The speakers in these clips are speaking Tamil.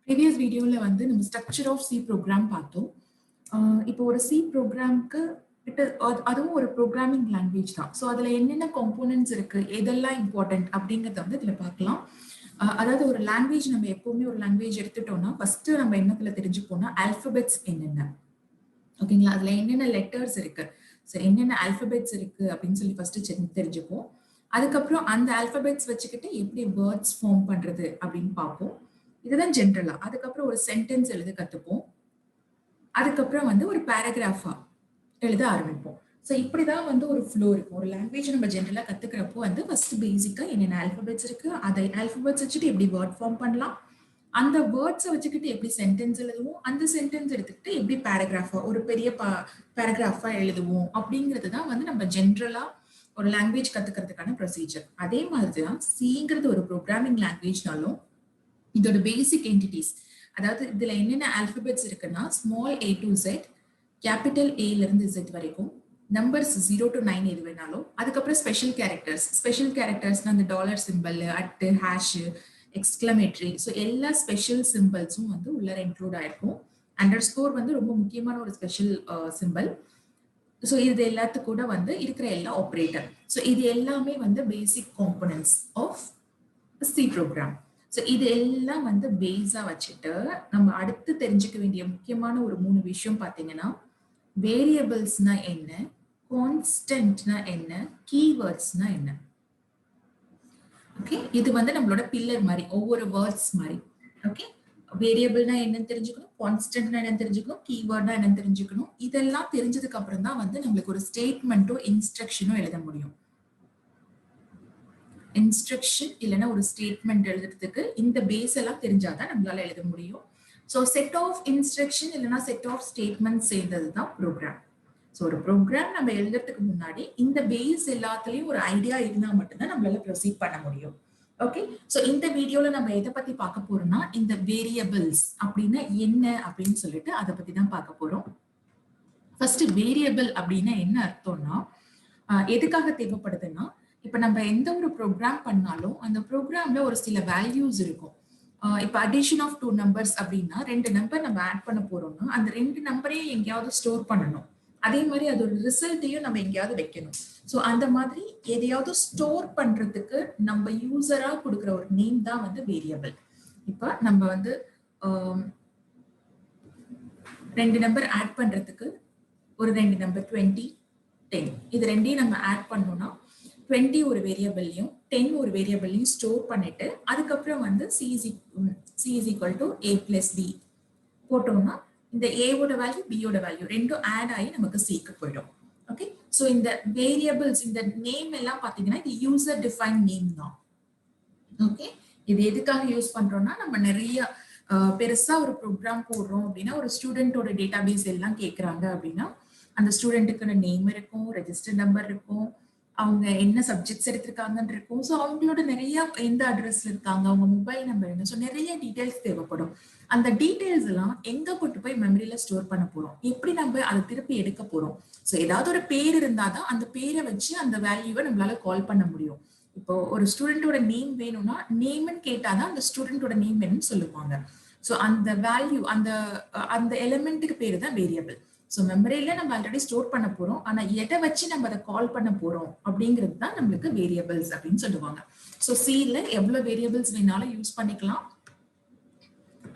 ப்ரீவியஸ் வீடியோல வந்து நம்ம ஸ்ட்ரக்சர் ஆஃப் சி ப்ரோக்ராம் பார்த்தோம். இப்போ ஒரு சி ப்ரோக்ராம்க்கு அதுவும் ஒரு ப்ரோக்ராமிங் லாங்குவேஜ் தான். ஸோ அதுல என்னென்ன காம்போனன்ட்ஸ் இருக்கு, எதெல்லாம் இம்பார்ட்டன்ட் அப்படிங்கறத வந்து இதுல பார்க்கலாம். அதாவது ஒரு லாங்குவேஜ் நம்ம எப்பவுமே ஒரு லாங்குவேஜ் எடுத்துட்டோம்னா ஃபர்ஸ்ட் நம்ம என்னத்துல தெரிஞ்சுப்போம்னா ஆல்பபெட்ஸ் என்னென்ன, ஓகேங்களா? அதுல என்னென்ன லெட்டர்ஸ் இருக்கு, ஸோ என்னென்ன ஆல்பபெட்ஸ் இருக்கு அப்படின்னு சொல்லி ஃபர்ஸ்ட் தெரிஞ்சுப்போம். அதுக்கப்புறம் அந்த ஆல்பபெட்ஸ் வச்சுக்கிட்டு எப்படி வேர்ட்ஸ் ஃபார்ம் பண்றது அப்படின்னு பார்ப்போம். இதுதான் ஜென்ரலா. அதுக்கப்புறம் ஒரு சென்டென்ஸ் எழுத கத்துப்போம். அதுக்கப்புறம் வந்து ஒரு பேராகிராஃபா எழுத ஆரம்பிப்போம். ஸோ இப்படிதான் வந்து ஒரு ஃப்ளோ இருக்கும். ஒரு லாங்குவேஜ் நம்ம ஜென்ரலா கத்துக்கிறப்போ வந்து ஃபர்ஸ்ட் பேசிக்கா என்னென்ன ஆல்பபெட்ஸ் இருக்கு, அதை ஆல்பபெட்ஸ் வச்சுட்டு எப்படி வேர்ட் ஃபார்ம் பண்ணலாம், அந்த வேர்ட்ஸை வச்சுக்கிட்டு எப்படி சென்டென்ஸ் எழுதுவோம், அந்த சென்டென்ஸ் எடுத்துக்கிட்டு எப்படி பேராகிராஃபா ஒரு பெரிய பேராகிராஃபா எழுதுவோம் அப்படிங்கிறது தான் வந்து நம்ம ஜென்ரலா ஒரு லாங்குவேஜ் கத்துக்கிறதுக்கான ப்ரொசீஜர். அதே மாதிரிதான் சிங்கிறது ஒரு ப்ரோக்ராமிங் லாங்குவேஜ்னாலும் இதோட பேசிக் என்டிட்டிஸ், அதாவது இதுல என்னென்ன ஆல்பபெட்ஸ் இருக்குன்னா small A to Z, capital ஏல இருந்து Z வரைக்கும், நம்பர்ஸ் 0 to 9 எது வேணாலும், அதுக்கப்புறம் ஸ்பெஷல் கேரக்டர்ஸ்னா அந்த dollar simple, at, hash, exclamatory, so எல்லா ஸ்பெஷல் சிம்பிள்ஸும் வந்து உள்ள இன்க்ளூட் ஆயிருக்கும். அண்டர் ஸ்கோர் வந்து ரொம்ப முக்கியமான ஒரு ஸ்பெஷல் சிம்பிள். ஸோ இது எல்லாத்துக்கு கூட வந்து இருக்கிற எல்லா ஆப்ரேட்டர். ஸோ இது எல்லாமே வந்து basic components of C program. So இது எல்லாம் வந்து பேஸா வச்சுட்டு நம்ம அடுத்து தெரிஞ்சுக்க வேண்டிய முக்கியமான ஒரு 3 விஷயம் பார்த்தீங்கன்னா, வேரியபிள்ஸ்னா என்ன, கான்ஸ்டன்ட்னா என்ன, கீவேர்ட்ஸ்னா என்ன. ஓகே, இது வந்து நம்மளோட பில்லர் மாதிரி, ஒவ்வொரு வேர்ட்ஸ் மாதிரி. ஓகே, வேரியபிள்னா என்னன்னு தெரிஞ்சுக்கணும், கான்ஸ்டன்ட்னா என்னன்னு தெரிஞ்சுக்கணும், கீவேர்ட்னா என்னன்னு தெரிஞ்சுக்கணும். இதெல்லாம் தெரிஞ்சதுக்கு அப்புறம் தான் வந்து நம்மளுக்கு ஒரு ஸ்டேட்மெண்ட்டோ இன்ஸ்ட்ரக்ஷனோ எழுத முடியும். இன்ஸ்ட்ரக்ஷன் இல்லைன்னா ஒரு ஸ்டேட்மெண்ட் எழுதுறதுக்கு இந்த பேஸ் எல்லாம் தெரிஞ்சாதான் நம்மளால எழுத முடியும். ஸோ செட் ஆஃப் இன்ஸ்ட்ரக்ஷன் இல்லைன்னா செட் ஆஃப் ஸ்டேட்மெண்ட் சேர்ந்தது தான் ப்ரோக்ராம். ஸோ ஒரு ப்ரோக்ராம் நம்ம எழுதுறதுக்கு முன்னாடி இந்த பேஸ் எல்லாத்துலயும் ஒரு ஐடியா இருந்தா மட்டும்தான் நம்மளால ப்ரொசீட் பண்ண முடியும். ஓகே, ஸோ இந்த வீடியோல நம்ம எதை பத்தி பார்க்க போறோம்னா இந்த வேரியபிள்ஸ் அப்படின்னா என்ன அப்படின்னு சொல்லிட்டு அதை பத்தி தான் பார்க்க போறோம். ஃபர்ஸ்ட் வேரியபிள் அப்படின்னா என்ன அர்த்தம்னா, எதுக்காக தேவைப்படுதுன்னா, இப்ப நம்ம எந்த ஒரு ப்ரோக்ராம் பண்ணாலும் அந்த ப்ரோக்ராம்ல ஒரு சில வேல்யூஸ் இருக்கும். இப்ப அடிஷன் ஆஃப் 2 நம்பர்ஸ் அப்படின்னா 2 நம்பர் நம்ம ஆட் பண்ண போறோம்னா அந்த 2 நம்பரையும் எங்கேயாவது ஸ்டோர் பண்ணணும். அதே மாதிரி அதோட ரிசல்ட்டையும் நம்ம எங்கேயாவது வைக்கணும். ஸோ அந்த மாதிரி எதையாவது ஸ்டோர் பண்றதுக்கு நம்ம யூசரா கொடுக்குற ஒரு நேம் தான் வந்து வேரியபிள். இப்ப நம்ம வந்து 2 நம்பர் ஆட் பண்றதுக்கு ஒரு 2 நம்பர் 20, 10 இது ரெண்டையும் நம்ம ஆட் பண்ணோம்னா 20 ஒரு வேரியபிள்லையும் 10 ஒரு வேரியபிள்லையும் ஸ்டோர் பண்ணிட்டு அதுக்கப்புறம் வந்து c is equal to a plus b போட்டோம்னா இந்த a ஓட வேல்யூ b ஓட வேல்யூ ரெண்டும் ஆட் ஆகி நமக்கு c-க்கு போயிடும். ஓகே, ஸோ இந்த வேரியபிள்ஸ் இந்த நேம் எல்லாம் பாத்தீங்கன்னா இது யூசர் டிஃபைன் நேம் தான். ஓகே, இது எதுக்காக யூஸ் பண்றோம்னா நம்ம நிறைய பெருசா ஒரு ப்ரோக்ராம் போடுறோம் அப்படின்னா ஒரு ஸ்டூடெண்டோட டேட்டாபேஸ் எல்லாம் கேட்கறாங்க அப்படின்னா அந்த ஸ்டூடெண்ட்டுக்கான நேம் இருக்கும், ரெஜிஸ்டர் நம்பர் இருக்கும், அவங்க என்ன சப்ஜெக்ட்ஸ் எடுத்திருக்காங்கன்னு இருக்கும். ஸோ அவங்களோட நிறைய எந்த அட்ரஸ்ல இருக்காங்க, அவங்க மொபைல் நம்பர் என்ன, ஸோ நிறைய டீடைல்ஸ் தேவைப்படும். அந்த டீடைல்ஸ் எல்லாம் எங்க கொண்டு போய் மெமரியில ஸ்டோர் பண்ண போறோம், எப்படி நம்ம அதை திருப்பி எடுக்க போறோம். ஸோ ஏதாவது ஒரு பேர் இருந்தாதான் அந்த பேரை வச்சு அந்த வேல்யூவை நம்மளால கால் பண்ண முடியும். இப்போ ஒரு ஸ்டூடெண்டோட நேம் வேணும்னா நேம்னு கேட்டாதான் அந்த ஸ்டூடெண்டோட நேம் என்னன்னு சொல்லுவாங்க. ஸோ அந்த வேல்யூ அந்த அந்த எலிமெண்ட்டுக்கு பேரு தான் வேரியபிள். ஸோ மெமரியில நம்ம ஆல்ரெடி ஸ்டோர் பண்ண போறோம், ஆனா எதை வச்சு நம்ம அதை கால் பண்ண போறோம் அப்படிங்கிறது தான் நம்மளுக்கு வேரியபிள்ஸ் அப்படின்னு சொல்லுவாங்க. ஸோ சில எவ்வளவு வேரியபிள்ஸ் வேணாலும் யூஸ் பண்ணிக்கலாம்.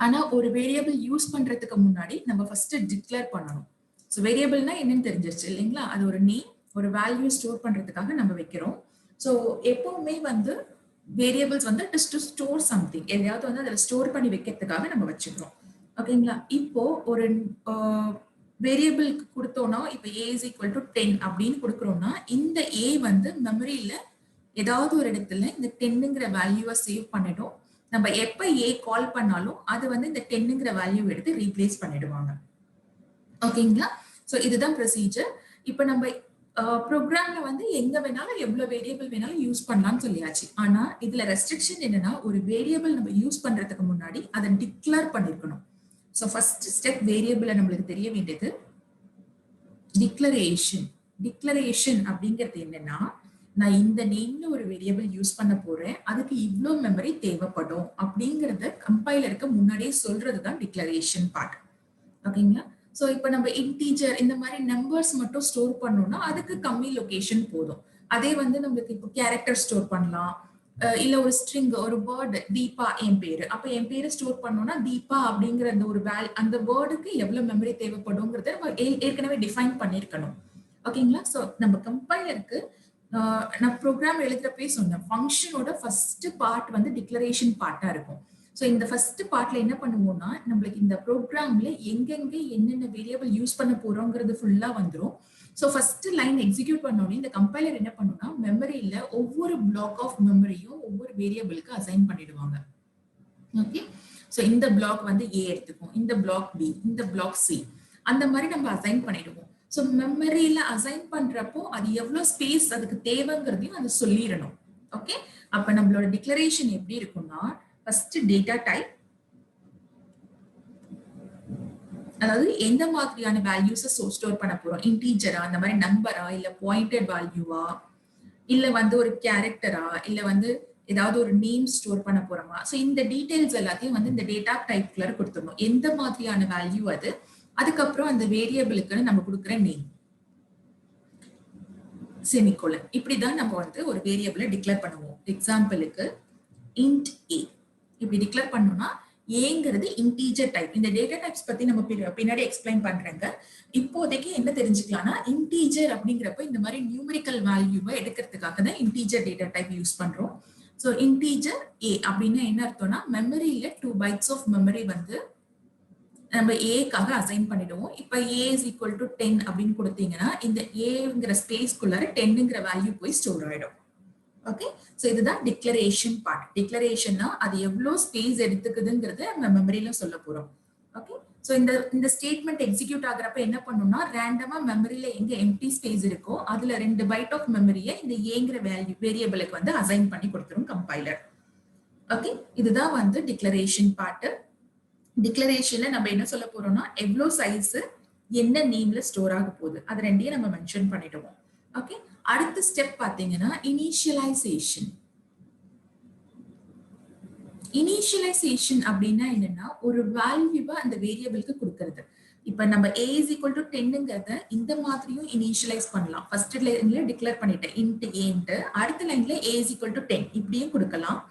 ஆனா ஒரு வேரியபிள் யூஸ் பண்றதுக்கு முன்னாடி நம்ம ஃபர்ஸ்ட் டிக்ளேர் பண்ணணும். ஸோ வேரியபிள்னா என்னன்னு தெரிஞ்சிருச்சு இல்லைங்களா, அது ஒரு நேம், ஒரு வேல்யூ ஸ்டோர் பண்றதுக்காக நம்ம வைக்கிறோம். ஸோ எப்பவுமே வந்து வேரியபிள்ஸ் வந்து it is to store something, எதையாவது வந்து அதில் ஸ்டோர் பண்ணி வைக்கிறதுக்காக நம்ம வச்சுக்கிறோம். ஓகேங்களா, இப்போ ஒரு வேரியபிளுக்கு கொடுத்தோம்னா இப்போ a is equal to 10 அப்படின்னு கொடுக்குறோம்னா இந்த a வந்து மெமரியில ஏதாவது ஒரு இடத்துல இந்த 10ங்கிற வேல்யூவை சேவ் பண்ணிடும். நம்ம எப்ப a கால் பண்ணாலும் அது வந்து இந்த 10ங்கிற வேல்யூ எடுத்து ரீப்ளேஸ் பண்ணிடுவாங்க. ஓகேங்களா, ஸோ இதுதான் ப்ரொசீஜர். இப்போ நம்ம ப்ரோக்ராம்ல வந்து எங்க வேணாலும் எவ்வளவு வேரியபிள் வேணாலும் யூஸ் பண்ணலாம்னு சொல்லியாச்சு. ஆனா இதுல ரெஸ்ட்ரிக்ஷன் என்னன்னா ஒரு வேரியபிள் நம்ம யூஸ் பண்றதுக்கு முன்னாடி அதை டிக்ளேர் பண்ணிருக்கணும். ஸோ ஃபர்ஸ்ட் ஸ்டெப் வேரியபிளை நம்மளுக்கு தெரிய வேண்டியது டிக்ளரேஷன். டிக்ளரேஷன் அப்படிங்கிறது என்னன்னா நான் இந்த நேம்ல ஒரு வேரியபிள் யூஸ் பண்ண போறேன், அதுக்கு இவ்ளோ மெமரி தேவைப்படும் அப்படிங்கறத கம்பைலருக்கு முன்னாடியே சொல்றதுதான் டிக்ளரேஷன் பார்ட். ஓகேங்களா? சோ இப்போ நம்ம இன்டீஜர் இந்த மாதிரி நம்பர்ஸ் மட்டும் ஸ்டோர் பண்ணோம்னா அதுக்கு கம்மி லொகேஷன் போதும். அதே வந்து நம்மளுக்கு இப்போ கேரக்டர் ஸ்டோர் பண்ணலாம், இல்ல ஒரு ஸ்ட்ரிங், ஒரு வேர்டு, தீபா என் பேரு, அப்ப என் பேரு ஸ்டோர் பண்ணோம்னா தீபா அப்படிங்கிற அந்த வேர்டுக்கு எவ்வளவு மெமரி தேவைப்படுங்கிறத நம்ம ஏற்கனவே டிஃபைன் பண்ணிருக்கணும். ஓகேங்களா? சோ நம்ம கம்பைலருக்கு நான் ப்ரோக்ராம் எழுதுறப்பே சொன்னேன், ஃபங்க்ஷனோட ஃபர்ஸ்ட் பார்ட் வந்து டிக்ளரேஷன் பார்ட்டா இருக்கும். ஸோ இந்த ஃபர்ஸ்ட் பார்ட்ல என்ன பண்ணுவோம்னா நம்மளுக்கு இந்த ப்ரோக்ராம்ல எங்கெங்க என்னென்ன வேரியபிள் யூஸ் பண்ண போறோங்கிறது ஃபுல்லா வந்துடும். ஸோ ஃபர்ஸ்ட் லைன் எக்ஸிக்யூட் பண்ணோடனே இந்த கம்பைலர் என்ன பண்ணுன்னா மெமரியில ஒவ்வொரு பிளாக் ஆஃப் மெமரியும் ஒவ்வொரு வேரியபிளுக்கு அசைன் பண்ணிடுவாங்க. ஓகே, ஸோ இந்த பிளாக் வந்து ஏ எடுத்துக்கும், இந்த பிளாக் பி, இந்த பிளாக் சி, அந்த மாதிரி நம்ம அசைன் பண்ணிடுவோம். ஸோ மெமரியில அசைன் பண்றப்போ அது எவ்வளவு ஸ்பேஸ் அதுக்கு தேவைங்கிறதையும் அது சொல்லிடணும். ஓகே, அப்ப நம்மளோட டிக்ளரேஷன் எப்படி இருக்கும்னா ஃபர்ஸ்ட் டேட்டா டைப், அதாவது எந்த மாதிரியான வேல்யூஸை ஸ்டோர் பண்ண போறோம், இன்டீஜரா, அந்த மாதிரி நம்பரா, இல்ல பாயிண்டட் வேல்யூவா, இல்ல வந்து ஒரு கேரக்டரா, இல்ல வந்து ஏதாவது ஒரு நேம் ஸ்டோர் பண்ண போறோமா. ஸோ இந்த டீடைல்ஸ் எல்லாத்தையும் வந்து இந்த டேட்டா டைப்குள்ள கொடுத்துடணும், எந்த மாதிரியான வேல்யூ அது, அதுக்கப்புறம் அந்த வேரியபிளுக்குன்னு நம்ம கொடுக்குற நேம், செமிகோலன். இப்படிதான் நம்ம வந்து ஒரு வேரியபிளை டிக்ளேர் பண்ணுவோம். எக்ஸாம்பிளுக்கு இன்ட் ஏ இப்படி டிக்ளேர் பண்ணோம்னா ஏங்கிறது இன்டீஜர் டைப். இந்த டேட்டா டைப்ஸ் பத்தி நம்ம பின்னாடி எக்ஸ்பிளைன் பண்றேங்க. இப்போதைக்கு என்ன தெரிஞ்சுக்கலாம்னா இன்டீஜர் அப்படிங்கிறப்ப இந்த மாதிரி நியூமரிக்கல் வேல்யூவை எடுக்கிறதுக்காக தான் இன்டீஜர் டேட்டா டைப் யூஸ் பண்றோம். ஸோ இன்டீஜர் ஏ அப்படின்னா என்ன அர்த்தம்னா மெமரியில 2 bytes ஆஃப் மெமரி வந்து நம்ம ஏக்காக அசைன் பண்ணிடுவோம். இப்ப ஏ இஸ் ஈக்குவல் டு 10 அப்படின்னு கொடுத்தீங்கன்னா இந்த ஏங்கிற ஸ்பேஸ்க்குள்ளார 10ங்கிற வேல்யூ போய் ஸ்டோர் ஆயிடும். ஓகே, சோ இதுதான் டிக்ளரேஷன் பார்ட். டிக்ளரேஷன்னா அது எவ்வளவு ஸ்பேஸ் எடுத்துக்குதுங்கிறத நம்ம மெமரியில சொல்ல போறோம். ஓகே, சோ இந்த ஸ்டேட்மெண்ட் எக்ஸிக்யூட் ஆகுறப்ப என்ன பண்ணணும்னா ரேண்டமா மெமரியில எங்க எம்டி ஸ்பேஸ் இருக்கோ அதுல 2 byte ஆஃப் மெமரியை இந்த ஏங்கிற வேரியபிளுக்கு வந்து அசைன் பண்ணி கொடுத்துரும் கம்பைலர். ஓகே, இதுதான் வந்து டிக்ளரேஷன் பார்ட். டிக்ளரேஷன்ல நம்ம என்ன சொல்ல போறோம்னா எவ்வளவு சைஸ் என்ன நேம்ல ஸ்டோர் ஆக போகுது அது ரெண்டையும் நம்ம மென்ஷன் பண்ணிடுவோம். ஓகே, அடுத்த ஸ்டெப் பாத்தீங்கன்னா இனிஷியலைசேஷன். இனிஷியலைசேஷன் அப்படின்னா என்னன்னா ஒரு வேல்யூவை அந்த வேரியபிளுக்கு கொடுக்கறது. இப்ப நம்ம a is equal to 10ங்கிறத இந்த மாதிரியும் இனிஷியலைஸ் பண்ணலாம். ஃபர்ஸ்ட் லைன்ல டிக்ளேர் பண்ணிட்டேன் int a, அடுத்த லைன்ல a is equal to 10 இப்படியும் கொடுக்கலாம்.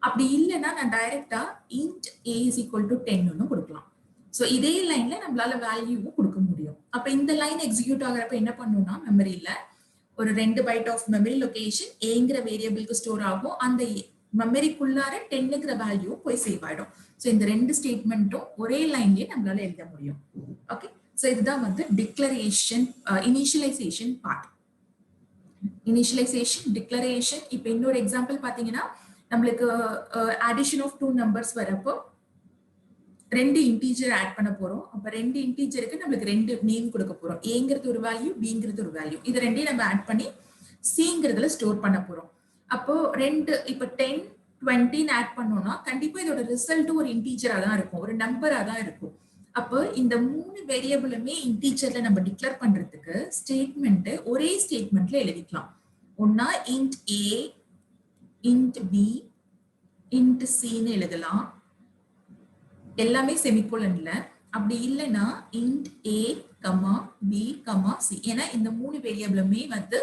அப்படி இல்லைன்னா நான் டைரக்டா int a is equal to 10 கொடுக்கலாம். சோ இதே லைன்ல நம்மளால வேல்யூவும் கொடுக்க முடியும். அப்ப இந்த லைன் எக்ஸிக்யூட் ஆகுறப்ப என்ன பண்ணும்னா மெமரியில ஒரு 2 byte ஆஃப் மெமரி லொகேஷன் ஏங்கிற வேரியபிளுக்கு ஸ்டோர் ஆகும். அந்த மெமரிக்குள்ளார 10ங்கிற வேல்யூ போய் சேவ் ஆயிடும். சோ இந்த ரெண்டு ஸ்டேட்மெண்ட்டும் ஒரே லைன்லயே நம்மளால எழுத முடியும். ஓகே, சோ இதுதான் வந்து declaration initialization part. Initialization, declaration. இப்ப இன்னொரு எக்ஸாம்பிள் பாத்தீங்கன்னா நம்மளுக்கு அடிஷன் ஆஃப் 2 நம்பர்ஸ் வரப்போ 2 இன்டீஜர் ஆட் பண்ண போறோம். அப்ப 2 இன்டீஜருக்கு நம்மளுக்கு 2 நேம் கொடுக்க போறோம். ஏங்கிறது ஒரு வேல்யூ, பிங்கிறது ஒரு வேல்யூ. இது ரெண்டையும் நம்ம ஆட் பண்ணி சிங்கிறதுல ஸ்டோர் பண்ண போறோம். அப்போ இப்ப 10, 20 ஆட் பண்ணோம்னா கண்டிப்பா இதோட ரிசல்ட் ஒரு இன்டீஜரா தான் இருக்கும், ஒரு நம்பரா தான் இருக்கும். அப்போ இந்த 3 வேரியபிளுமே இன்டீஜர்ல நம்ம டிக்ளேர் பண்றதுக்கு ஸ்டேட்மெண்ட் ஒரே ஸ்டேட்மெண்ட்ல எழுதிக்கலாம். ஒன்னா int a, int b, int c ன்னு எழுதலாம், எல்லாமே செமிகோலன்ல. அப்படி இல்லைன்னா int a, b, c. ஏன்னா இந்த 3 வேரியபிளுமே வந்து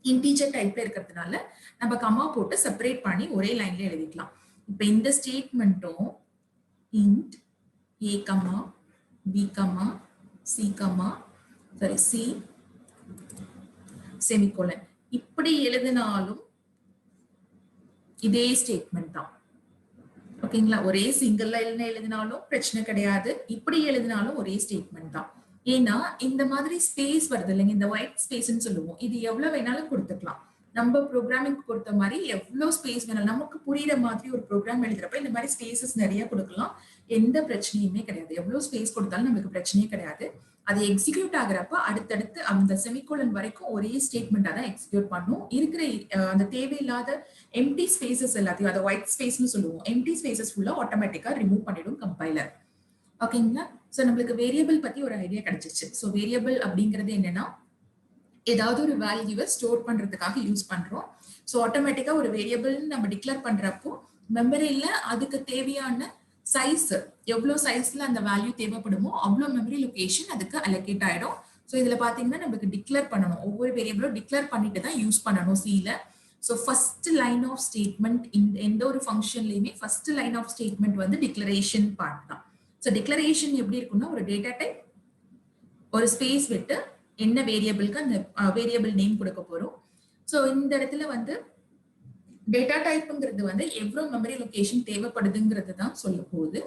இன்டீஜர் டைப்ல இருக்கிறதுனால நம்ம கமா போட்டு செப்பரேட் பண்ணி ஒரே லைன்ல எழுதிக்கலாம். இப்ப இந்த ஸ்டேட்மெண்ட்டும் int a, b, c semicolon இப்படி எழுதினாலும் இதே ஸ்டேட்மெண்ட் தான். ஓகேங்களா, ஒரே சிங்கிள் லைன்ல எழுதினாலும் பிரச்சனை கிடையாது, இப்படி எழுதினாலும் ஒரே ஸ்டேட்மெண்ட் தான். ஏன்னா இந்த மாதிரி ஸ்பேஸ் வருது இல்லைங்க, இந்த ஒயிட் ஸ்பேஸ்ன்னு சொல்லுவோம், இது எவ்வளவு வேணாலும் கொடுத்துக்கலாம். நம்ம ப்ரோக்ராமிங் பொறுத்த மாதிரி எவ்வளவு ஸ்பேஸ் வேணாலும் நமக்கு புரியுற மாதிரி ஒரு ப்ரோக்ராம் எழுதுறப்ப இந்த மாதிரி ஸ்பேசஸ் நிறைய கொடுக்கலாம், எந்த பிரச்சனையுமே கிடையாது. எவ்வளவு ஸ்பேஸ் கொடுத்தாலும் நமக்கு பிரச்சனையே கிடையாது. அது எக்ஸிக்யூட் ஆகுறப்ப அடுத்தடுத்து அந்த செமிகோலன் வரைக்கும் ஒரே ஸ்டேட்மெண்டா தான் எக்ஸிக்யூட் பண்ணும். இருக்கிற அந்த தேவையில்லாத எம்டி ஸ்பேசஸ் எல்லாத்தையும், அதை ஒயிட் ஸ்பேஸ்னு சொல்லுவோம், எம்டி ஸ்பேசஸ் ஃபுல்லா ஆட்டோமேட்டிக்கா ரிமூவ் பண்ணிடும் கம்பைலர். ஓகேங்களா, சோ நம்மளுக்கு வேரியபிள் பத்தி ஒரு ஐடியா கிடைச்சிருச்சு. சோ வேரியபிள் அப்படிங்கிறது என்னன்னா ஏதாவது ஒரு வேல்யூவை ஸ்டோர் பண்றதுக்காக யூஸ் பண்றோம். ஸோ ஆட்டோமேட்டிக்கா ஒரு வேரியபிள் நம்ம டிக்ளேர் பண்றப்போ மெமரியில அதுக்கு தேவையான சைஸ், எவ்வளோ சைஸ்ல அந்த வேல்யூ தேவைப்படுமோ அவ்வளோ மெமரி லொகேஷன் அதுக்கு அலோகேட் ஆயிடும். ஸோ இதுல பாத்தீங்கன்னா நமக்கு டிக்ளேர் பண்ணணும், ஒவ்வொரு வேரியபிளும் டிக்ளேர் பண்ணிட்டு தான் யூஸ் பண்ணணும் சில. So first line of statement எந்த ஒரு ஃபங்க்ஷன்லயுமே ஃபர்ஸ்ட் லைன் ஆஃப் ஸ்டேட்மெண்ட் வந்து டிக்ளரேஷன் பார்ட் தான். ஸோ டிக்ளரேஷன் எப்படி இருக்குன்னா, ஒரு டேட்டா டைப், ஒரு ஸ்பேஸ் விட்டு என்ன வேரியபிளுக்கு அந்த வேரியபிள் நேம் கொடுக்க போறோம். ஸோ இந்த இடத்துல வந்து டேட்டா டைப்புங்கிறது வந்து எவ்வளவு மெமரி லொகேஷன் தேவைப்படுதுங்கிறது தான் சொல்ல போகுது.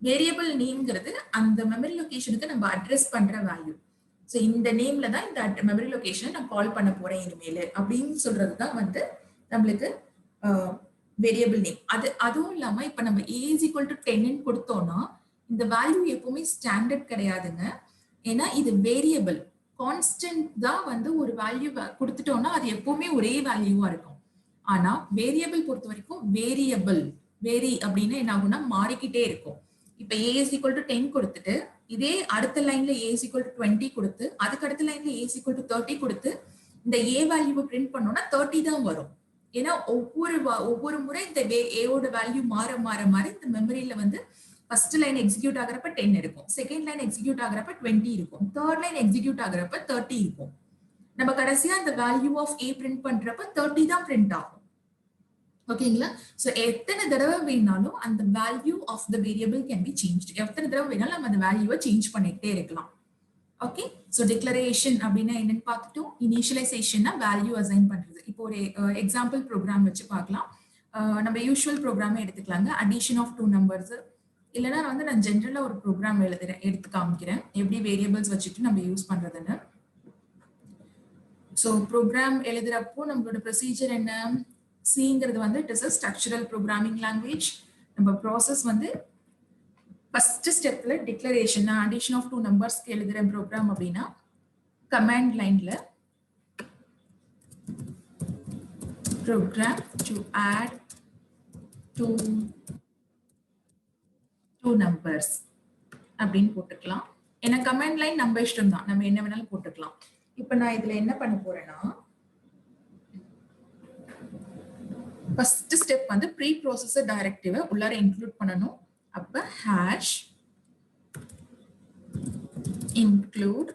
வேரியபிள் நேம்ங்கிறது அந்த மெமரி லொகேஷனுக்கு நம்ம அட்ரஸ் பண்ற வேல்யூ. ஸோ இந்த நேம்ல தான் இந்த மெமரி லொகேஷனை நான் கால் பண்ண போறேன் இனிமேல் அப்படின்னு சொல்றது தான் வந்து நம்மளுக்கு வேரியபிள் நேம். அதுவும் இல்லாம இப்ப நம்ம a is equal to 10 கொடுத்தோம்னா இந்த வேல்யூ எப்பவுமே ஸ்டாண்டர்ட் கிடையாதுங்க. ஏன்னா இது வேரியபிள், கான்ஸ்டன்ட் தான் வந்து ஒரு வேல்யூ கொடுத்துட்டோம்னா அது எப்பவுமே ஒரே வேல்யூவா இருக்கும். ஆனா வேரியபிள் பொறுத்த வரைக்கும் வேரி அப்படின்னு என்ன ஆகும்னா மாறிக்கிட்டே இருக்கும். இப்ப a is equal to 10 கொடுத்துட்டு இதே அடுத்த லைன்ல a is equal to 20 கொடுத்து அதுக்கு அடுத்த லைன்ல a is equal to 30 கொடுத்து இந்த a வேல்யூவை பிரிண்ட் பண்ணோம்னா 30 தான் வரும். ஏன்னா ஒவ்வொரு முறை இந்த ஏவோட வேல்யூ மாற மாற மாற இந்த மெமரியில வந்து ஃபர்ஸ்ட் லைன் எக்ஸிக்யூட் ஆகிறப்ப 10 இருக்கும், செகண்ட் லைன் எக்ஸிக்யூட் ஆகிறப்ப 20 இருக்கும், தேர்ட் லைன் எக்ஸிக்யூட் ஆகிறப்ப 30 இருக்கும். நம்ம கடைசியா அந்த வேல்யூ ஆஃப் a பிரிண்ட் பண்றப்ப 30 தான் பிரிண்ட் ஆகும். ஓகேங்களா? சோ எத்தனை தடவை வேணாலும் அந்த value of the variable can be changed. எத்தனை தடவை வேணாலும் நம்ம அந்த வேல்யூவை சேஞ்ச் பண்ணிட்டே இருக்கலாம். ஓகே, சோ டிக்ளரேஷன் அப்படின்னா என்னன்னு பார்த்துட்டோம். இனிஷியலைசேஷன்னா வேல்யூ அசைன் பண்றது. இப்போ ஒரு எக்ஸாம்பிள் ப்ரோக்ராம் வச்சு பார்க்கலாம். நம்ம யூஷுவல் ப்ரோக்ராமே எடுத்துக்கலாங்க. அடிஷன் ஆஃப் 2 நம்பர்ஸ், இல்லைன்னா வந்து நான் ஜென்ரலா ஒரு ப்ரோக்ராம் எடுத்து காமிக்கிறேன் எப்படி வேரியபிள்ஸ் வச்சுட்டு நம்ம யூஸ் பண்றதுன்னு. ஸோ ப்ரோக்ராம் எழுதுறப்போ நம்மளோட ப்ரொசீஜர் என்ன? சிங்கிறது வந்து it is a structural programming language. நம்ம ப்ராசஸ் வந்து ஃபர்ஸ்ட் ஸ்டெப்ல டிக்ளரேஷன், அடிஷன் ஆஃப் 2 நம்பர்ஸ்க்கு எழுதுற ப்ரோக்ராம் அப்படின்னா கமாண்ட் லைன்ல ப்ரோக்ராம் டு ஆட் 2 நம்பர்ஸ் அப்படின்னு போட்டுக்கலாம். ஏன்னா கமாண்ட் லைன் நம்ம இஷ்டம் தான், நம்ம என்ன வேணாலும் போட்டுக்கலாம். இப்ப நான் இதுல என்ன பண்ண போறேன்னா, ஃபர்ஸ்ட் ஸ்டெப் வந்து ப்ரீ ப்ராசஸர் டைரக்டிவை உள்ளார இன்க்ளூட் பண்ணணும். அப்ப ஹாஷ் include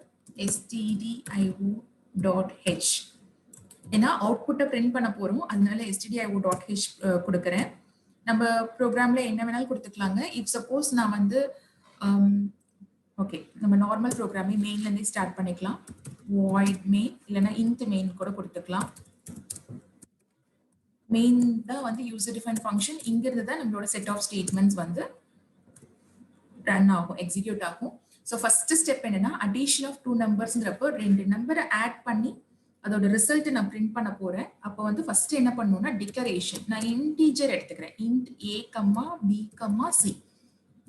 stdio.h. ஏன்னா அவுட்புட்டை பிரிண்ட் பண்ண போறோம், அதனால stdio.h கொடுக்குறேன். நம்ம ப்ரோக்ராம்ல என்ன வேணாலும் கொடுத்துக்கலாங்க. இப் சப்போஸ் நான் வந்து ஓகே, நம்ம நார்மல் ப்ரோக்ராமே மெயின்ல இருந்தே ஸ்டார்ட் பண்ணிக்கலாம். void main இல்லைன்னா int main கூட கொடுத்துக்கலாம். மெயின் தான் வந்து யூசர் டிஃபைன் ஃபங்க்ஷன். இங்க இருந்து தான் நம்மளோட செட் ஆஃப் ஸ்டேட்மெண்ட்ஸ் வந்து ரன் ஆகும், எக்ஸிக்யூட் ஆகும். ஸோ ஃபர்ஸ்ட் ஸ்டெப் என்னன்னா, அடிஷன் ஆஃப் 2 நம்பர்ஸ்ங்கிறப்போ 2 நம்பரை ஆட் பண்ணி அதோட ரிசல்ட் நான் பிரிண்ட் பண்ண போறேன். அப்போ வந்து ஃபர்ஸ்ட் என்ன பண்ணணும்னா டிக்ளரேஷன், நான் இன்டீஜர் எடுத்துக்கிறேன். int a, b, c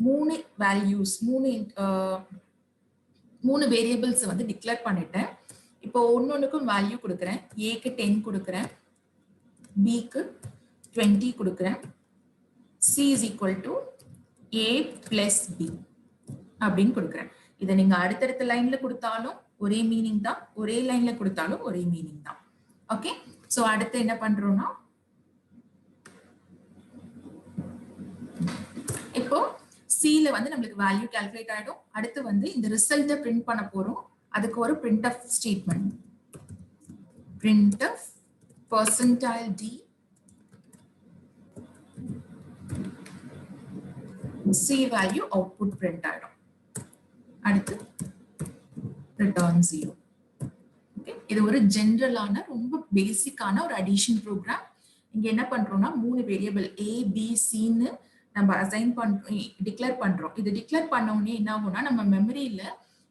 3 values, 3 variables வந்து டிக்ளேர் பண்ணிட்டேன். இப்போ ஒன்னொன்னுக்கும் வேல்யூ கொடுக்குறேன். ஏக்கு 10 கொடுக்குறேன், பிக்கு 20 கொடுக்குறேன், c is equal to a plus b அப்படின்னு கொடுக்குறேன். இதை நீங்க அடுத்தடுத்த லைன்ல கொடுத்தாலும் ஒரே மீனிங் தான், ஒரே லைன்ல கொடுத்தாலும் ஒரே மீனிங் தான். ஓகே, சோ அடுத்து என்ன பண்றோம்னா, இப்போ சில வந்து நம்மளுக்கு வேல்யூ கால்குலேட் ஆயிடும். அடுத்து வந்து இந்த ரிசல்ட்டை பிரிண்ட் பண்ண போறோம். அதுக்கு ஒரு printf statement, printf %d c value output print ஆயிடும். அடுத்து return 0. ஓகே, இது ஒரு ஜெனரலான ரொம்ப பேசிக்கான ஒரு அடிஷன் ப்ரோக்ராம். இங்க என்ன பண்றோம்னா 3 வேரியபிள் a b c ன்னு நம்ம அசைன் பண்றோம், டிக்ளேர் பண்றோம். இது டிக்ளேர் பண்ண உடனே என்ன ஆகும்னா, நம்ம மெமரியில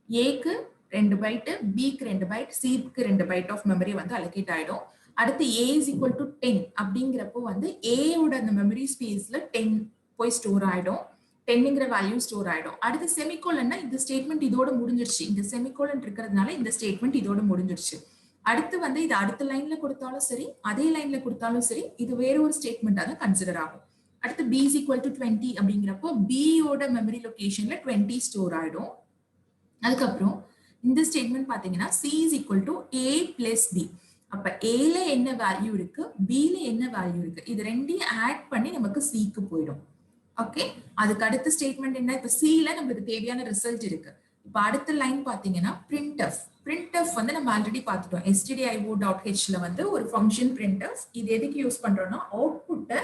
ஏக்கு 2 பைட், பிக்கு 2 பைட், சிக்கு 2 பைட் ஆஃப் மெமரி வந்து அலோகேட் ஆயிடும். அடுத்து a is equal to 10 அப்படிங்கிறப்போ வந்து ஏயோட அந்த மெமரி ஸ்பேஸ்ல 10 போய் ஸ்டோர் ஆயிடும், 10ங்கிற வேல்யூ ஸ்டோர் ஆயிடும். அடுத்து செமிகோலன்னா இந்த ஸ்டேட்மெண்ட் இதோட முடிஞ்சிருச்சு. இந்த செமிகோலன் இருக்கிறதுனால இந்த ஸ்டேட்மெண்ட் இதோட முடிஞ்சிருச்சு. அடுத்து வந்து இது அடுத்த லைன்ல கொடுத்தாலும் சரி, அதே லைன்ல கொடுத்தாலும் சரி, இது வேற ஒரு ஸ்டேட்மெண்டா தான் கன்சிடர் ஆகும். அடுத்து b is equal to 20 அப்படிங்கிறப்போ b யோட மெமரி லொகேஷன்ல 20 ஸ்டோர் ஆயிடும். அதுக்கப்புறம் இந்த ஸ்டேட்மெண்ட் பாத்தீங்கன்னா c is equal to a plus b. அப்ப a ல என்ன வேல்யூ இருக்கு, b ல என்ன வேல்யூ இருக்கு, இது ரெண்டையும் ஆட் பண்ணி நமக்கு c க்கு போயிடும். ஓகே, அதுக்கு அடுத்த ஸ்டேட்மெண்ட் என்ன, இப்ப c ல நமக்கு தேவையான ரிசல்ட் இருக்கு. இப்ப அடுத்த லைன் பாத்தீங்கன்னா printf. printf வந்து நம்ம ஆல்ரெடி பார்த்துட்டோம். stdio.h ல வந்து ஒரு ஃபங்க்ஷன் printf. இது எதுக்கு யூஸ் பண்றோம்னா அவுட்புட்டை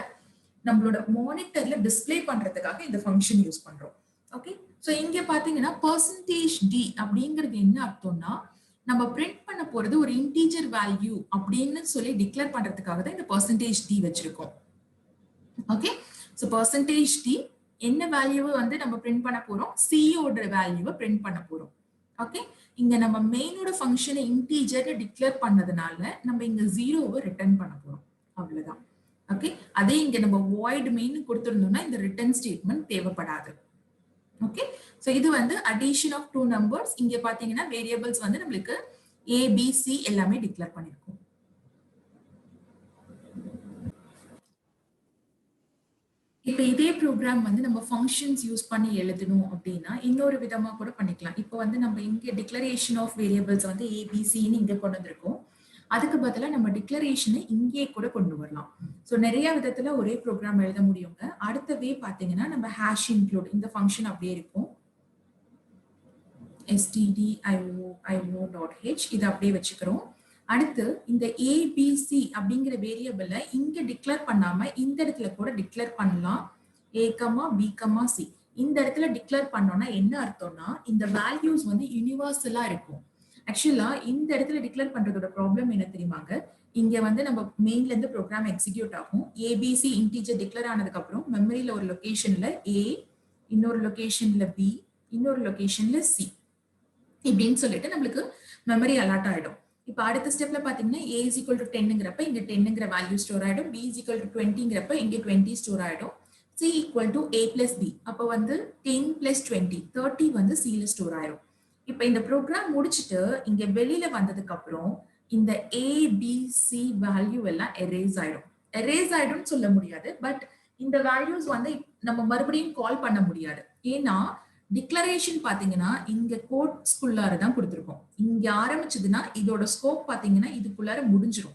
நம்மளோட மானிட்டர்ல டிஸ்ப்ளே பண்றதுக்காக இந்த ஃபங்க்ஷன் யூஸ் பண்றோம். ஓகே, சோ இங்க பாத்தீங்கன்னா %d அப்படிங்கிறது என்ன அர்த்தம்னா நம்ம பிரிண்ட் பண்ண போறது ஒரு இன்டீஜர் வேல்யூ அப்படின்னு சொல்லி டிக்ளேர் பண்றதுக்காக தான் இந்த %d வச்சிருக்கோம். ஓகே, சோ %d என்ன வேல்யூவை வந்து நம்ம பிரிண்ட் பண்ண போறோம், c ஓட வேல்யூவை பிரிண்ட் பண்ண போறோம். ஓகே, இங்க நம்ம மெயினோட ஃபங்க்ஷனை இன்டீஜர் டிக்ளேர் பண்ணதுனால நம்ம இங்க 0வை ரிட்டர்ன் பண்ண போறோம், அவ்வளவுதான். ஓகே, அதே இங்க நம்ம void main கொடுத்திருந்தோம்னா இந்த ரிட்டர்ன் ஸ்டேட்மெண்ட் தேவைப்படாது. ஓகே, சோ இது வந்து addition of two numbers. இங்க பாத்தீங்கன்னா வேரியபிள்ஸ் வந்து நம்மளுக்கு a b c எல்லாமே டிக்ளேர் பண்ணிருக்கோம். இப்போ இதே ப்ரோக்ராம் வந்து நம்ம ஃபங்க்ஷன்ஸ் யூஸ் பண்ணி எழுதணும் அப்படின்னா இன்னொரு விதமா கூட பண்ணிக்கலாம். இப்போ வந்து நம்ம இங்க டிக்ளரேஷன் ஆஃப் வேரியபிள்ஸ் வந்து a b c ன்னு இங்க கொண்டு வந்திருக்கோம். அதுக்கு பதிலா நம்ம டிக்ளரேஷனை இங்கே கூட கொண்டு வரலாம். ஸோ நிறைய விதத்துல ஒரே ப்ரோக்ராம் எழுத முடியுங்க. அடுத்த வே பாத்தீங்கன்னா நம்ம ஹேஷ் இன்க்ளூட் இந்த ஃபங்க்ஷன் அப்படியே இருக்கும், stdio.h இதை அப்படியே வச்சுக்கிறோம். அடுத்து இந்த abc அப்படிங்கிற வேரியபிளை இங்க டிக்ளேர் பண்ணாம இந்த இடத்துல கூட டிக்ளேர் பண்ணலாம். a, b, c இந்த இடத்துல டிக்ளேர் பண்ணோம்னா என்ன அர்த்தம்னா இந்த வேல்யூஸ் வந்து யூனிவர்சலா இருக்கும். ஆக்சுவலா இந்த இடத்துல டிக்ளேர் பண்றதோட ப்ராப்ளம் என்ன தெரியுமாங்க, இங்க வந்து நம்ம மெயின்ல இருந்து ப்ரோக்ராம் எக்ஸிக்யூட் ஆகும். ஏபிசி இன்டீஜர் டிக்ளேர் ஆனதுக்கு அப்புறம் மெமரியில ஒரு லொகேஷன்ல a, இன்னொரு லொகேஷன்ல b, இன்னொரு லொகேஷன்ல c இப்படின்னு சொல்லிட்டு நம்மளுக்கு மெமரி அலாட் ஆயிடும். இப்ப அடுத்த ஸ்டெப்ல பாத்தீங்கன்னா a is equal to 10ங்கிறப்ப இங்க 10ங்கிற வேல்யூ ஸ்டோர் ஆயிடும், b is equal to 20ங்கிறப்ப இங்க 20 ஸ்டோர் ஆயிடும், c equal to a plus b அப்ப வந்து 10 plus 20 30 வந்து c ல ஸ்டோர் ஆயிடும். இப்ப இந்த ப்ரோக்ராம் முடிச்சுட்டு இங்க வெளியில வந்ததுக்கு அப்புறம் இந்த a b c வேல்யூ எல்லாம் எரேஸ் ஆயிடும். எரேஸ் ஆயிடும்னு சொல்ல முடியாது, பட் இந்த வேல்யூஸ் வந்து நம்ம மறுபடியும் கால் பண்ண முடியாது. ஏன்னா டிக்ளரேஷன் பாத்தீங்கன்னா இங்க கோட்ஸ்குள்ளார தான் கொடுத்திருக்கோம். இங்க ஆரம்பிச்சதுன்னா இதோட ஸ்கோப் பாத்தீங்கன்னா இதுக்குள்ளார முடிஞ்சிடும்.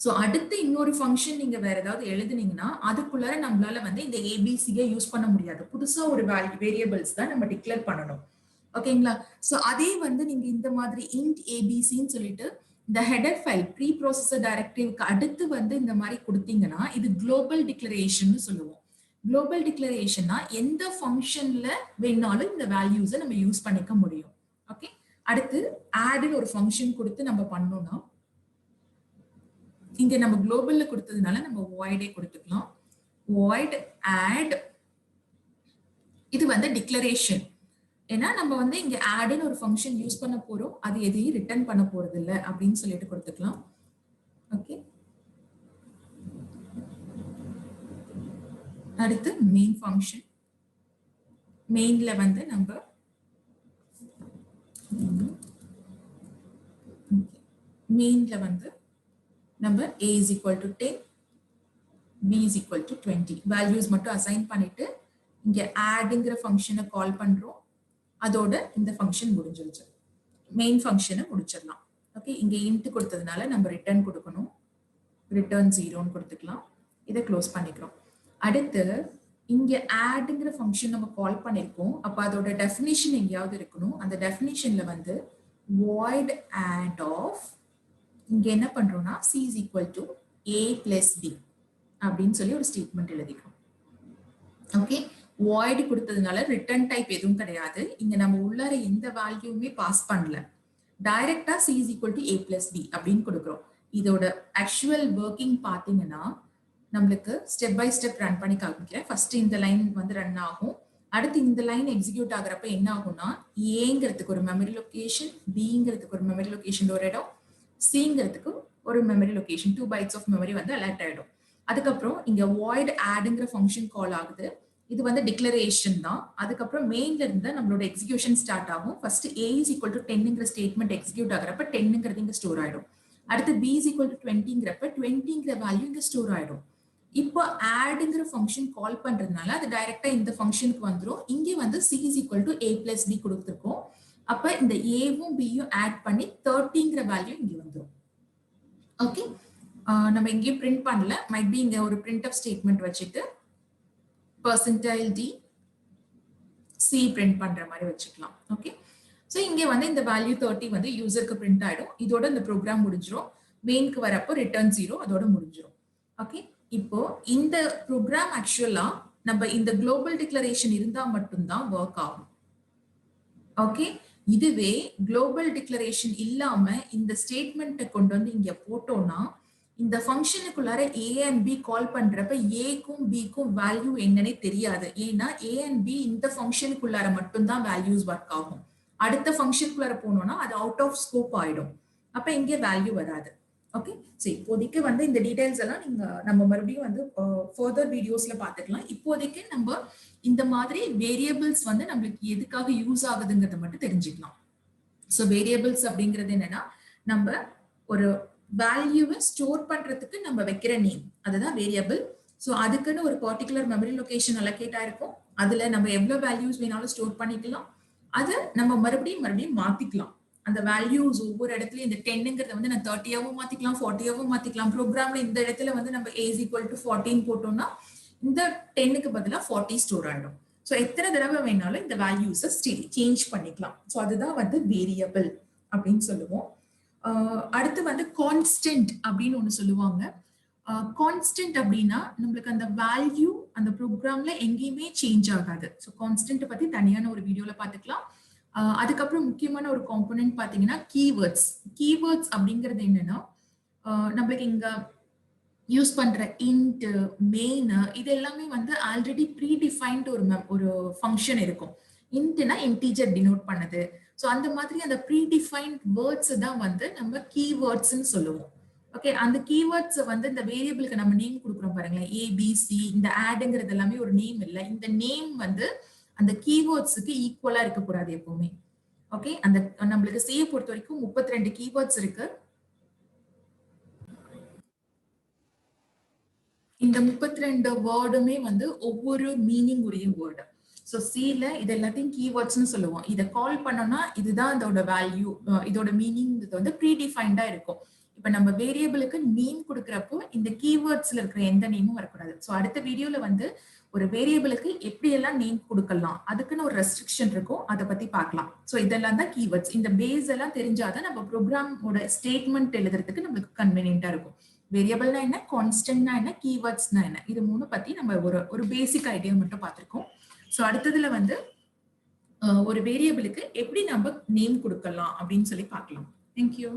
சோ அடுத்து இன்னொரு ஃபங்க்ஷன் நீங்க வேற ஏதாவது எழுதுனீங்கன்னா அதுக்குள்ளார நம்மளால வந்து இந்த ஏபிசியை யூஸ் பண்ண முடியாது. புதுசா ஒரு வேரியபிள்ஸ் தான் நம்ம டிக்ளேர் பண்ணணும். ஓகேங்களா, சோ அதே வந்து நீங்க இந்த மாதிரி int abcன்னு சொல்லிட்டு இந்த ஹெடர் ஃபைல் ப்ரீ ப்ராசஸர் டைரக்டிவ்க்கு அடுத்து வந்து இந்த மாதிரி கொடுத்தீங்கன்னா இது குளோபல் டிக்ளரேஷன் சொல்லுவோம். குளோபல் டிக்ளரேஷன்னா எந்த ஃபங்க்ஷன்ல வேணாலும் இந்த வேல்யூஸை நம்ம யூஸ் பண்ணிக்க முடியும். ஓகே, அடுத்து ஆட்னு ஒரு ஃபங்க்ஷன் கொடுத்து நம்ம பண்ணோம்னா இங்க நம்ம குளோபல்ல கொடுத்ததுனால நம்ம void கொடுத்துக்கலாம். void add இது வந்து டிக்ளரேஷன். ஏன்னா நம்ம வந்து இங்க ஆட்னு ஒரு ஃபங்க்ஷன் யூஸ் பண்ண போறோம், அது எதையும் ரிட்டர்ன் பண்ண போறது இல்லை அப்படின்னு சொல்லிட்டு கொடுத்துக்கலாம். ஓகே, அடுத்து மெயின் ஃபங்க்ஷன். மெயின்ல வந்து நம்ம மெயின்ல வந்து நம்ம a is equal to 10, b is equal to 20 values மட்டும் அசைன் பண்ணிட்டு இங்க ஆட்ங்கிற ஃபங்க்ஷனை கால் பண்றோம். அதோட இந்த ஃபங்க்ஷன் முடிஞ்சிருச்சு, மெயின் ஃபங்க்ஷனை முடிச்சிடலாம். ஓகே, இங்க இன்ட் கொடுத்ததுனால நம்ம ரிட்டர்ன் கொடுக்கணும், ரிட்டர்ன் 0ன்னு கொடுத்துக்கலாம். இதை க்ளோஸ் பண்ணிக்கிறோம். அடுத்து இங்க ஆட்ங்கிற ஃபங்க்ஷன் நம்ம கால் பண்ணிருக்கோம், அப்ப அதோட டெஃபினிஷன் எங்கேயாவது இருக்கணும். அந்த டெஃபினிஷன்ல வந்து void add of இங்க என்ன பண்றோம்னா c is equal to a plus b அப்படின்னு சொல்லி ஒரு ஸ்டேட்மெண்ட் எழுதிக்கிறோம். ஓகே, void கொடுத்ததுனால ரிட்டர்ன் டைப் எதுவும் கிடையாது. இங்க நம்ம உள்ளார எந்த வேல்யூமே பாஸ் பண்ணல, டைரக்டா c is equal to a plus b அப்படின்னு கொடுக்குறோம். இதோட ஆக்சுவல் ஒர்க்கிங் பாத்தீங்கன்னா நம்மளுக்கு ஸ்டெப் பை ஸ்டெப் ரன் பண்ணி காமிக்கிறேன். ஃபர்ஸ்ட் இந்த லைன் வந்து ரன் ஆகும். அடுத்து இந்த லைன் எக்ஸிக்யூட் ஆகுறப்ப என்ன ஆகும்னா ஏங்கிறதுக்கு ஒரு மெமரி லொகேஷன், பிங்கிறதுக்கு ஒரு மெமரி லொகேஷன் ஒரு இடம், சிங்கிறதுக்கு ஒரு memory location 2 bytes of memory வந்து அலர்ட் ஆயிடும். அதுக்கப்புறம் இங்க void addங்கிற ஃபங்க்ஷன் கால் ஆகுது. இது வந்து டிக்ளரேஷன் தான். அதுக்கப்புறம் மெயின்ல இருந்து நம்மளோட எக்ஸிகியூஷன் ஸ்டார்ட் ஆகும். First a is equal to 10ங்கிற ஸ்டேட்மெண்ட் எக்ஸிக்யூட் ஆகுறப்ப 10ங்கிறது இங்க ஸ்டோர் ஆயிடும். அடுத்து b is equal to 20ங்கிறப்ப 20ங்கிற வேல்யூ இங்க ஸ்டோர் ஆயிடும். இப்போ ஆட்ங்கிற ஃபங்க்ஷன் கால் பண்றதுனால அது டைரக்டா இந்த ஃபங்க்ஷனுக்கு வந்துரும். இங்க வந்து c is equal to a plus b கொடுத்திருக்கோம். அப்ப இந்த ஏவும் பியும் ஆட் பண்ணி 30ங்கிற வேல்யூ இங்க வந்துடும். ஓகே, நம்ம இங்கேயும் பிரிண்ட் பண்ணல, மைட் பி இங்க ஒரு பிரிண்ட் ஆஃப் ஸ்டேட்மெண்ட் வச்சுட்டு percentile d c பிரிண்ட் பண்ற மாதிரி வச்சுக்கலாம். ஓகே, ஸோ இங்க வந்து இந்த வேல்யூ 30 வந்து யூசருக்கு பிரிண்ட் ஆயிடும். இதோட இந்த ப்ரோக்ராம் முடிஞ்சிடும். மெயினுக்கு வரப்போ ரிட்டர்ன் 0 அதோட முடிஞ்சிடும். ஓகே, இப்போ இந்த ப்ரோக்ராம் ஆக்சுவலா நம்ம இந்த குளோபல் டிக்ளரேஷன் இருந்தா மட்டும்தான் ஒர்க் ஆகும். ஓகே, இதுவே குளோபல் டிக்ளரேஷன் இல்லாம இந்த ஸ்டேட்மெண்ட்டை கொண்டு வந்து இங்க போட்டோம்னா இந்த ஃபங்க்ஷனுக்குள்ளார ஏ அண்ட் பி கால் பண்றப்ப ஏக்கும் பிக்கும் வேல்யூ என்னன்னே தெரியாது. ஏன்னா ஏ அண்ட் பி இந்த ஃபங்க்ஷனுக்குள்ளார மட்டும்தான் வேல்யூஸ் ஒர்க் ஆகும். அடுத்த ஃபங்க்ஷனுக்குள்ளார போனோம்னா அது அவுட் ஆஃப் ஸ்கோப் ஆயிடும். அப்ப இங்கே வேல்யூ வராது. ஓகே, சரி, இப்போதைக்கு வந்து இந்த டீடைல்ஸ் எல்லாம் நம்ம மறுபடியும் வந்து ஃபர்தர் வீடியோஸ்ல பாத்துக்கலாம். இப்போதைக்கு நம்ம இந்த மாதிரி வேரியபிள்ஸ் வந்து நம்மளுக்கு எதுக்காக யூஸ் ஆகுதுங்கிறத மட்டும் தெரிஞ்சுக்கலாம். ஸோ வேரியபிள்ஸ் அப்படிங்கிறது என்னன்னா நம்ம ஒரு வேல்யூவை ஸ்டோர் பண்றதுக்கு நம்ம வைக்கிற நேம், அதுதான் வேரியபிள். ஸோ அதுக்குன்னு ஒரு பர்டிகுலர் மெமரி லொகேஷன் அலோகேட் ஆயிருக்கும். அதுல நம்ம எவ்வளவு வேல்யூஸ் வேணாலும் ஸ்டோர் பண்ணிக்கலாம். அதை நம்ம மறுபடியும் மாத்திக்கலாம். அந்த வேல்யூஸ் ஒவ்வொரு இடத்துலயும் இந்த 10ங்கிறத வந்து நான் 30ஆவும் மாத்திக்கலாம், 40ஆவும் மாத்திக்கலாம். ப்ரோக்ராம்ல இந்த இடத்துல வந்து நம்ம a = 14 போட்டோம்னா இந்த 10க்கு பதிலா 40 ஸ்டோர் ஆயிடும். ஸோ எத்தனை தடவை வேணாலும் இந்த வேல்யூஸை சேஞ்ச் பண்ணிக்கலாம். ஸோ அதுதான் வந்து வேரியபிள் அப்படின்னு சொல்லுவோம். அடுத்து வந்து கான்ஸ்டன்ட் அப்படின்னு ஒண்ணு சொல்லுவாங்க. கான்ஸ்டன்ட் அப்படின்னா நம்மளுக்கு அந்த வேல்யூ அந்த ப்ரோக்ராம்ல எங்கேயுமே சேஞ்ச் ஆகாது. ஸோ கான்ஸ்டன்ட் பத்தி தனியான ஒரு வீடியோல பாத்துக்கலாம். அதுக்கப்புறம் முக்கியமான ஒரு காம்போனன்ட் பாத்தீங்கன்னா கீவேர்ட்ஸ். கீவேர்ட்ஸ் அப்படிங்கிறது என்னன்னா நம்மளுக்கு இங்க யூஸ் பண்ற இன்ட், மெயின் இது எல்லாமே வந்து ஆல்ரெடி ப்ரீ டிஃபைன்ட் ஒரு ஃபங்க்ஷன் இருக்கும். இன்ட்னா இன்டீஜர் டினோட் பண்ணுது. ஸோ அந்த மாதிரி அந்த ப்ரீ டிஃபைன்ட் வேர்ட்ஸ் தான் வந்து நம்ம கீவேர்ட்ஸ்ன்னு சொல்லுவோம். ஓகே, அந்த கீவேர்ட்ஸ் வந்து இந்த வேரியபிளுக்கு நம்ம நேம் கொடுக்குறோம் பாருங்களேன், ஏபிசி, இந்த ஆடுங்கிறது எல்லாமே ஒரு நேம் இல்லை. இந்த நேம் வந்து அந்த கீவேர்ட்ஸுக்கு ஈக்குவலா இருக்கக்கூடாது எப்பவுமே. ஓகே, அந்த நம்மளுக்கு C பொறுத்த வரைக்கும் 32 கீவேர்ட்ஸ் இருக்கு. இந்த 32 வேர்டுமே வந்து ஒவ்வொரு மீனிங் உரிய வேர்டு. ஸோ சில இது எல்லாத்தையும் கீவேர்ட்ஸ்னு சொல்லுவோம். இதை கால் பண்ணோம்னா இதுதான் இதோட வேல்யூ, இதோட மீனிங் வந்து ப்ரீ டிஃபைன்டா இருக்கும். இப்ப நம்ம வேரியபிளுக்கு நேம் கொடுக்குறப்போ இந்த கீவேர்ட்ஸ்ல இருக்கிற எந்த நேமும் வரக்கூடாது. ஸோ அடுத்த வீடியோல வந்து ஒரு வேரியபிளுக்கு எப்படி எல்லாம் நேம் கொடுக்கலாம், அதுக்குன்னு ஒரு ரெஸ்ட்ரிக்ஷன் இருக்கும், அதை பத்தி பார்க்கலாம். ஸோ இதெல்லாம் தான் கீவேர்ட்ஸ். இந்த பேஸ் எல்லாம் தெரிஞ்சாதான் நம்ம ப்ரோக்ராமோட ஸ்டேட்மெண்ட் எழுதுறதுக்கு நம்மளுக்கு கன்வீனியன்டா இருக்கும். வேரியபிள்னா என்ன, கான்ஸ்டன்ட்னா என்ன, கீவேர்ட்ஸ்னா என்ன, இது மூணு பத்தி நம்ம ஒரு பேசிக் ஐடியா மட்டும் பார்த்திருக்கோம். ஸோ அடுத்ததுல வந்து ஒரு வேரியபிளுக்கு எப்படி நம்ம நேம் கொடுக்கலாம் அப்படின்னு சொல்லி பார்க்கலாம். தேங்க்யூ.